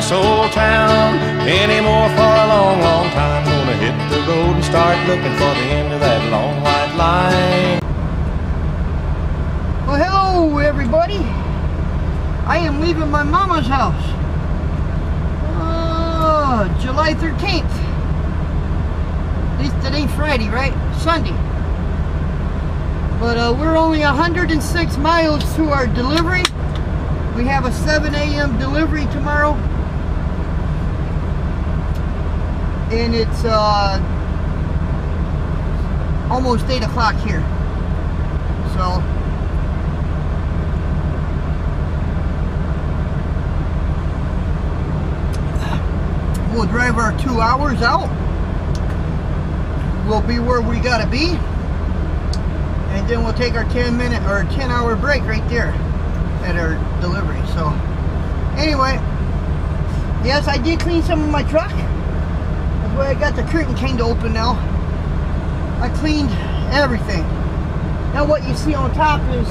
this old town anymore for a long, long time. Gonna hit the road and start looking for the end of that long white line. Well, hello everybody. I am leaving my mama's house. July 13th. At least it ain't Friday, right? Sunday. But we're only 106 miles to our delivery. We have a 7 a.m. delivery tomorrow. And it's almost 8 o'clock here. So we'll drive our 2 hours out. We'll be where we gotta be. And then we'll take our 10-minute or 10-hour break right there at our delivery. So anyway, yes, I did clean some of my truck. That's why I got the curtain kind of open now. I cleaned everything. Now what you see on top is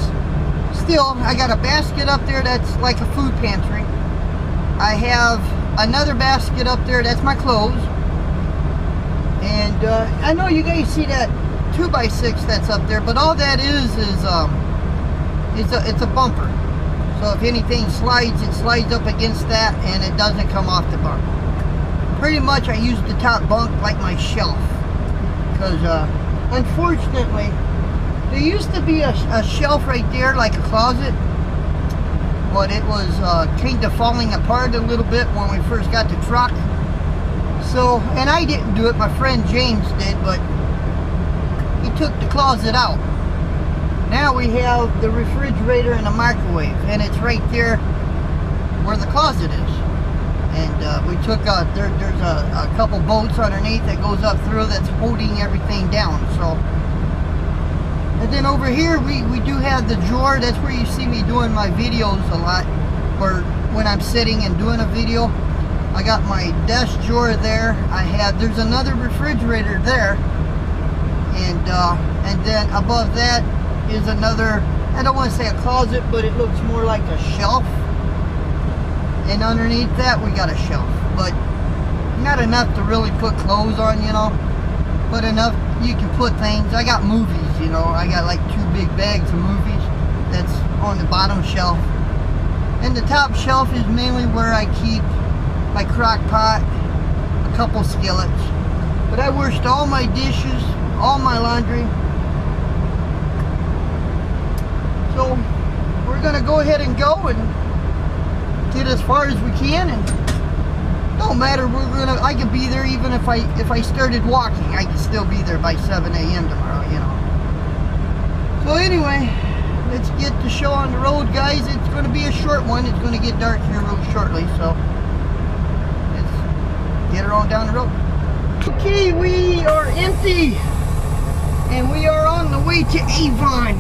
still, I got a basket up there that's like a food pantry. I have another basket up there, that's my clothes. And I know you guys see that 2x6 that's up there, but all that is it's a bumper. So if anything slides, it slides up against that and it doesn't come off the bumper. Pretty much I use the top bunk like my shelf. Because unfortunately, there used to be a shelf right there like a closet. But it was kind of falling apart a little bit when we first got the truck. So, and I didn't do it, my friend James did, but he took the closet out. Now we have the refrigerator and the microwave, and it's right there where the closet is. And we took there's a couple bolts underneath that goes up through that's holding everything down. So, and then over here we do have the drawer. That's where you see me doing my videos a lot, or when I'm sitting and doing a video. I got my desk drawer there. There's another refrigerator there, and then above that is another, I don't want to say a closet, but it looks more like a shelf. And underneath that we got a shelf, but not enough to really put clothes on, you know, but enough you can put things. I got movies, you know, I got like 2 big bags of movies that's on the bottom shelf. And the top shelf is mainly where I keep my crock pot, a couple skillets. But I washed all my dishes, all my laundry. So we're gonna go ahead and go and get as far as we can, and don't matter, I could be there even if I started walking. I could still be there by 7 a.m. tomorrow, you know. So anyway, let's get the show on the road, guys. It's going to be a short one. It's going to get dark here real shortly, so let's get her on down the road. Okay, we are empty, and we are on the way to Avon,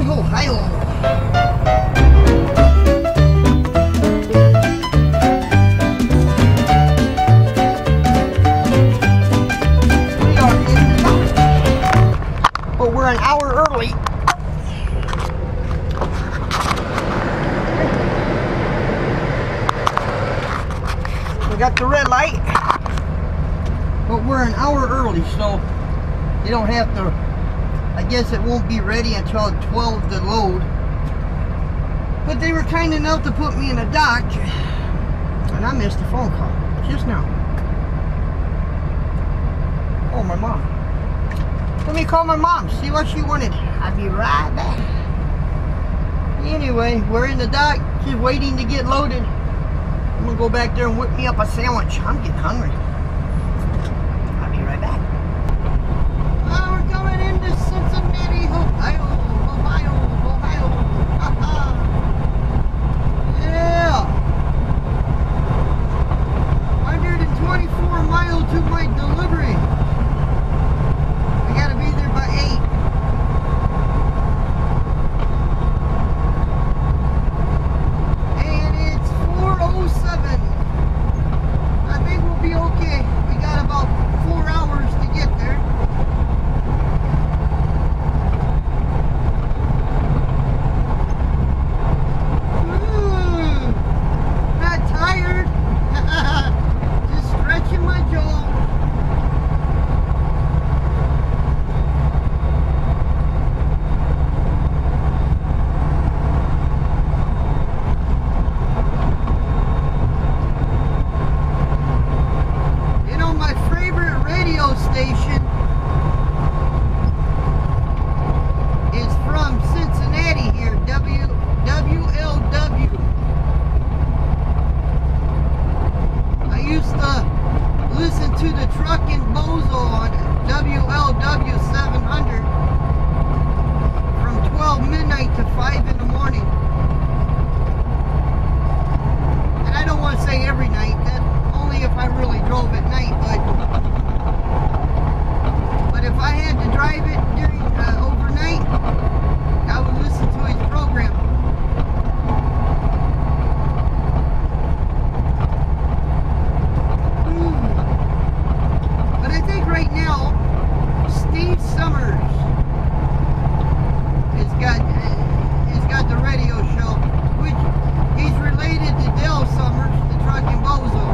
Ohio. We're an hour early. We got the red light, but we're an hour early, so you don't have to, I guess it won't be ready until 12 to load. But they were kind enough to put me in a dock, and I missed a phone call just now. Oh, my mom. Let me call my mom, see what she wanted. I'll be right back. Anyway, we're in the dock, just waiting to get loaded. I'm gonna go back there and whip me up a sandwich. I'm getting hungry. I'll be right back. Oh, we're coming into Cincinnati, Ohio. Yeah. 124 miles to my delivery. I gotta be there by 8. And it's 4:07. I think we'll be okay. Truckin' Bozo on WLW 700 from 12 midnight to 5 in the morning. And I don't want to say every night, that only if I really drove at night, but if I had to drive it during overnight, I would listen to his program. But I think right now, Steve Summers has got the radio show, which he's related to Dale Summers, the Truckin' Bozo.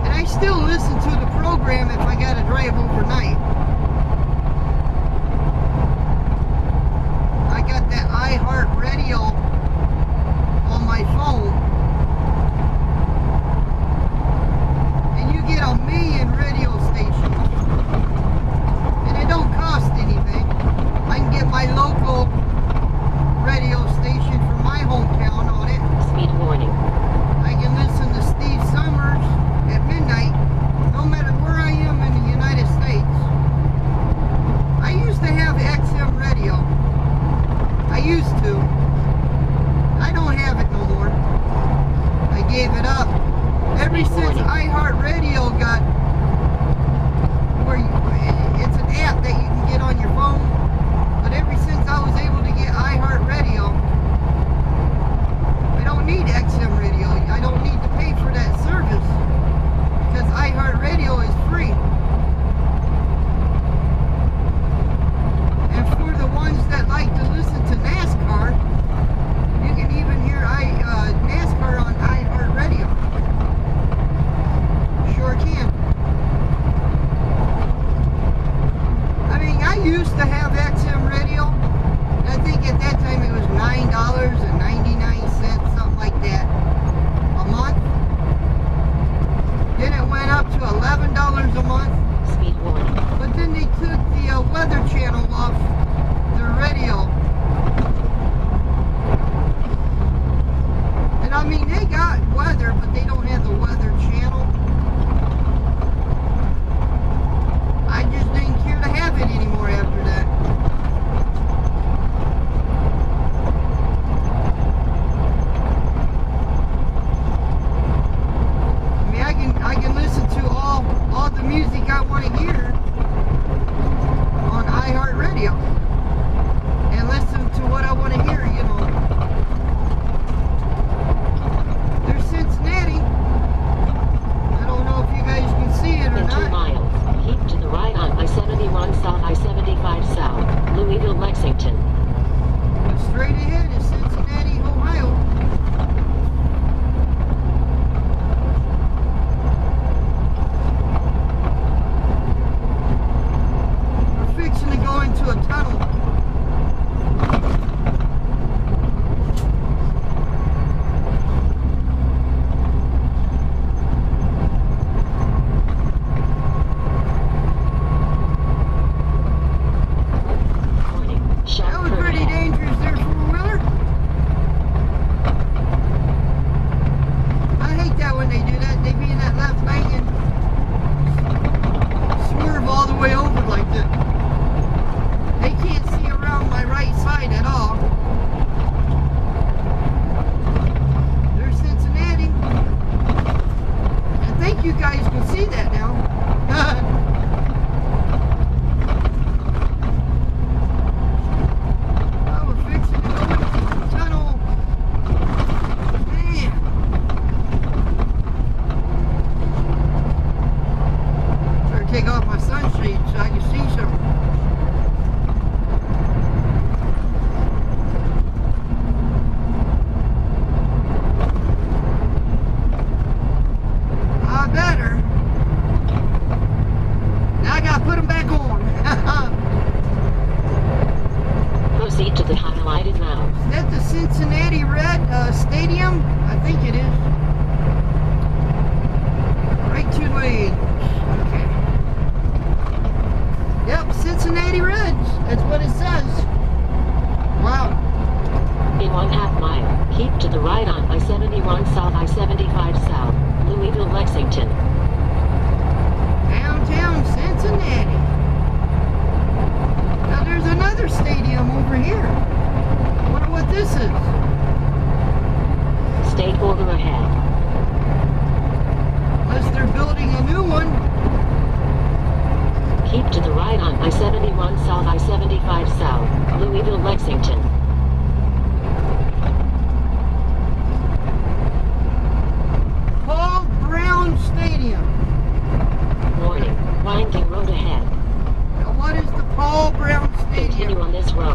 And I still listen to the program if I gotta drive overnight. I got that iHeart Radio on my phone. And you get a million radio stations. And it don't cost anything. I can get my local radio station from my hometown on it. Speed warning. I can listen to Steve Summers at midnight, no matter where I am in the United States. I used to have XM radio. I used to. I don't have it no more. I gave it up. Ever since iHeartRadio got where it's an app that you can get on your phone, but ever since I was able to get iHeartRadio, I don't need XM radio. I don't need to pay for that service because iHeartRadio is free. And for the ones that like to listen to NASCAR, you can even hear NASCAR on iHeartRadio. Sure can. I mean, I used to have XM radio. I think at that time it was $9.99, something like that, a month. Then it went up to $11 a month. Speed warning. But then they took the weather channel off the radio. And I mean, they got weather, but they don't have the weather channel. I just didn't care to have it anymore after that. I mean, I can listen to all the music I want to hear on iHeartRadio and listen to what I want to hear, you know. There's Cincinnati. I don't know if you guys can see it or In 2 not. miles. Keep to the right on I-71 South, I-75 South, Louisville, Lexington. But straight ahead is Cincinnati, Ohio. We're fixing to go into a tunnel. Warning. That Sharp was curve pretty ahead. dangerous there, four-wheeler. I hate that when they do that. They be in that left lane and swerve all the way over like that. They can't see around my right side at all. There's Cincinnati. I think you guys can see that now. Oh, we're fixing to go into the tunnel. Man. Better take off my sunshade so I can see something. I better. Now I gotta put them back on. Proceed to the highlighted route. Is that the Cincinnati Red Stadium? I think it is. Right 2 lanes. Okay. Yep, Cincinnati Reds. That's what it says. Wow. In 1/2 mile, keep to the right on I-71 South, I-75 South.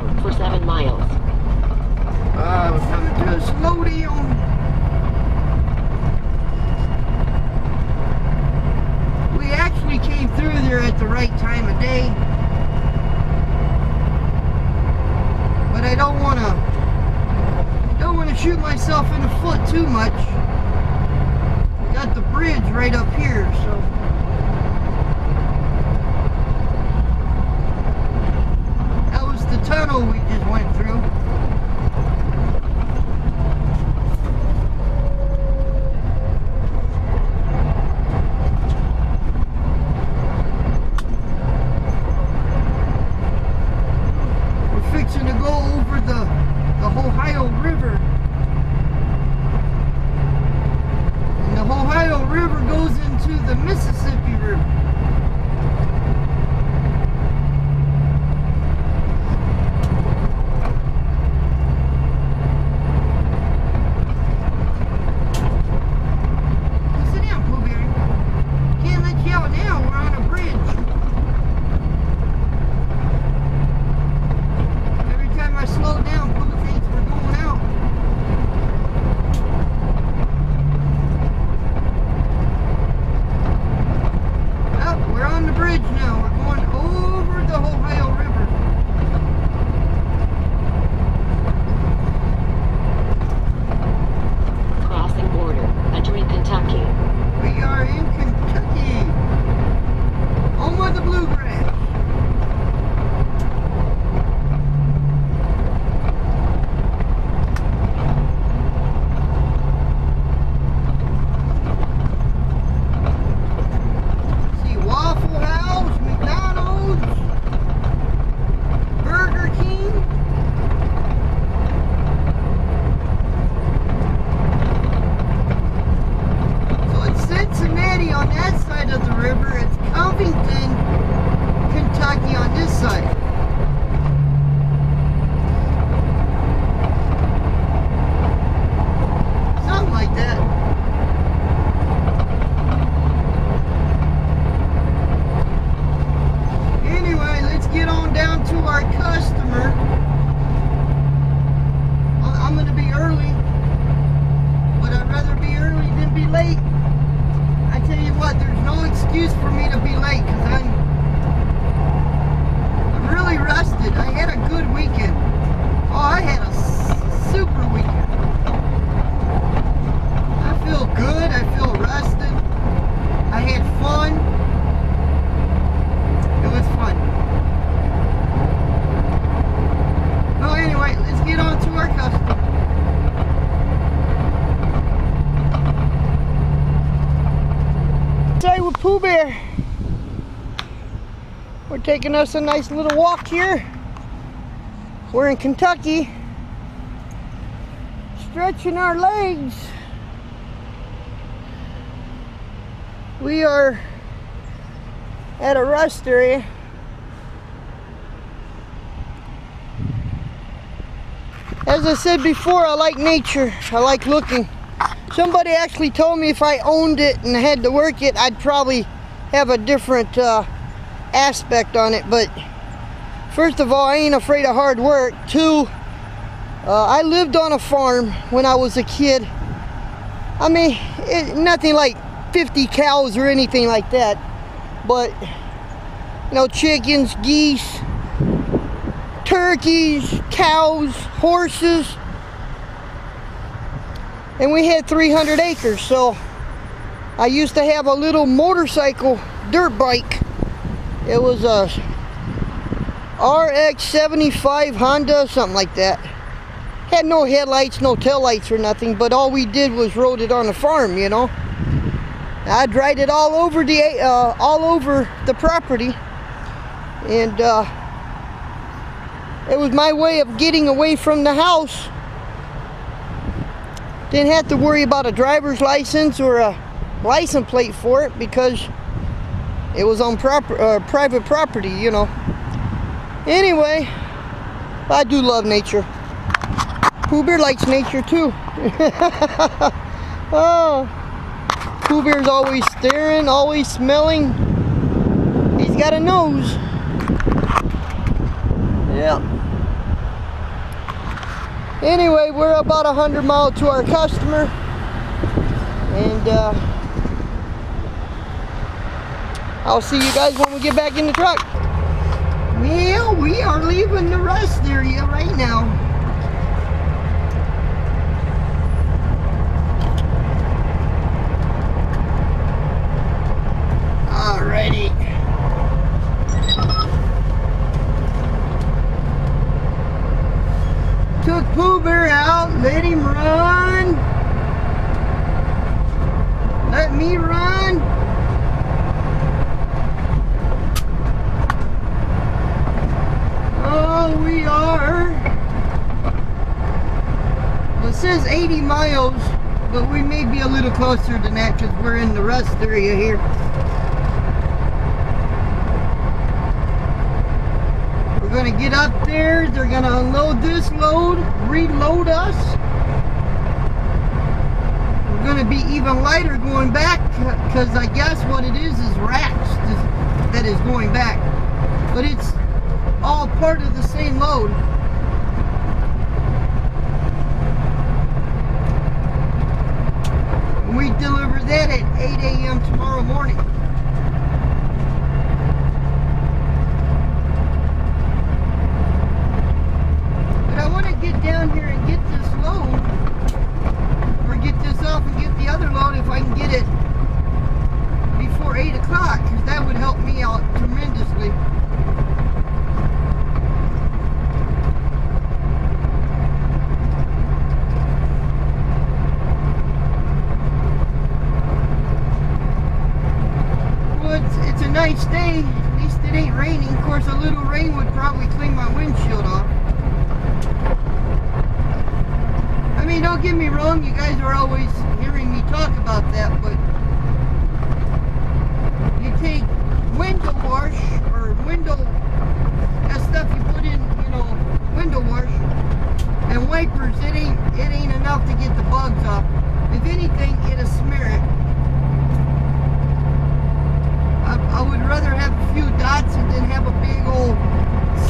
southbound for 7 miles. We're coming to a slow down. We actually came through there at the right time of day. But I don't want to shoot myself in the foot too much. We got the bridge right up here, so that was the tunnel we just went through. We're fixing to go over the Ohio River. And the Ohio River goes into the Mississippi River. Sit down, Pooh Bear. Can't let you out now. We're on a bridge. Every time I slow down, Pooh thinks we're going out. Oh, we're on the bridge now. We're going over the Ohio River. Crossing border, entering Kentucky. We are in Kentucky. Home of the bluegrass. See Waffle House, McDonald's, Burger King. So it's Cincinnati on that side of the river. It's Covington, Kentucky on this side. Something like that. Anyway, let's get on down to our customer. I'm going to be early, but I'd rather be early than be late. I tell you what, there's no excuse for me to be late because I'm really rested. I had a good weekend. Oh, I had a super weekend. I feel good. I feel rested. I had fun. It was fun. Well, anyway, let's get on to our customer. Say with Pooh Bear. We're taking us a nice little walk here. We're in Kentucky. Stretching our legs. We are at a rest area. As I said before, I like nature. I like looking. Somebody actually told me if I owned it and had to work it, I'd probably have a different aspect on it. But first of all, I ain't afraid of hard work. Two, I lived on a farm when I was a kid. I mean, nothing like 50 cows or anything like that. But, you know, chickens, geese, turkeys, cows, horses. And we had 300 acres, so I used to have a little motorcycle dirt bike. It was a RX 75 Honda, something like that. Had no headlights, no taillights or nothing, but all we did was rode it on the farm, you know. I'd ride it all over the property, and it was my way of getting away from the house. Didn't have to worry about a driver's license or a license plate for it because it was on private property, you know. Anyway, I do love nature. Pooh Bear likes nature too. Oh, Pooh Bear's always staring, always smelling. He's got a nose. Yeah. Anyway, we're about 100 miles to our customer, and I'll see you guys when we get back in the truck. Well, we are leaving the rest area right now. Alrighty. Took Pooh Bear out, let him run. Let me run. Oh, we are. Well, it says 80 miles, but we may be a little closer than that because we're in the rest area here. We're gonna get up there, they're gonna unload this load, reload us. We're gonna be even lighter going back because I guess what it is racks that is going back. But it's all part of the same load. We deliver that at 8 a.m. tomorrow morning. Get down here and get this load, or get this off and get the other load if I can get it before 8 o'clock, because that would help me out tremendously. Well, it's a nice day, at least it ain't raining. Of course, a little rain would probably clean my windshield off. I mean, don't get me wrong, you guys are always hearing me talk about that, but you take window wash or window, that stuff you put in, you know, window wash, and wipers, it ain't enough to get the bugs off. If anything, it'll smear it. I would rather have a few dots than have a big old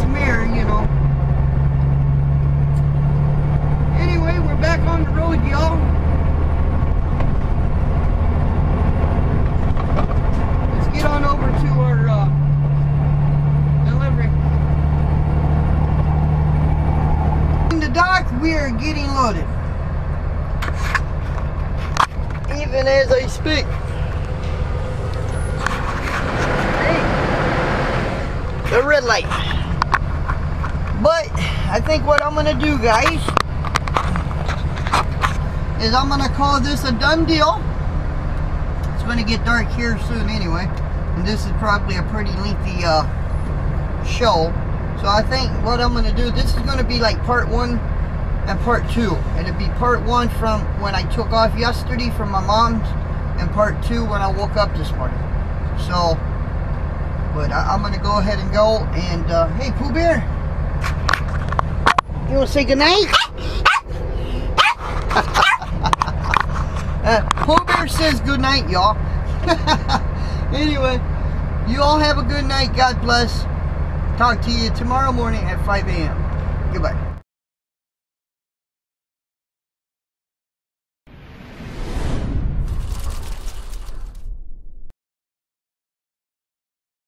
smear, you know. Anyway, we're back on the road, y'all. Let's get on over to our delivery. In the dock, we are getting loaded. Even as I speak. Hey, the red light. But I think what I'm gonna do, guys, is I'm gonna call this a done deal. It's gonna get dark here soon anyway, and this is probably a pretty lengthy show. So I think what I'm gonna do, this is gonna be like part 1 and part 2. It'll be part 1 from when I took off yesterday from my mom's, and part 2 when I woke up this morning. So, but I'm gonna go ahead and go, and hey, Pooh Bear, you wanna say goodnight? Pooh Bear says good night, y'all. Anyway, you all have a good night. God bless. Talk to you tomorrow morning at 5 a.m. Goodbye.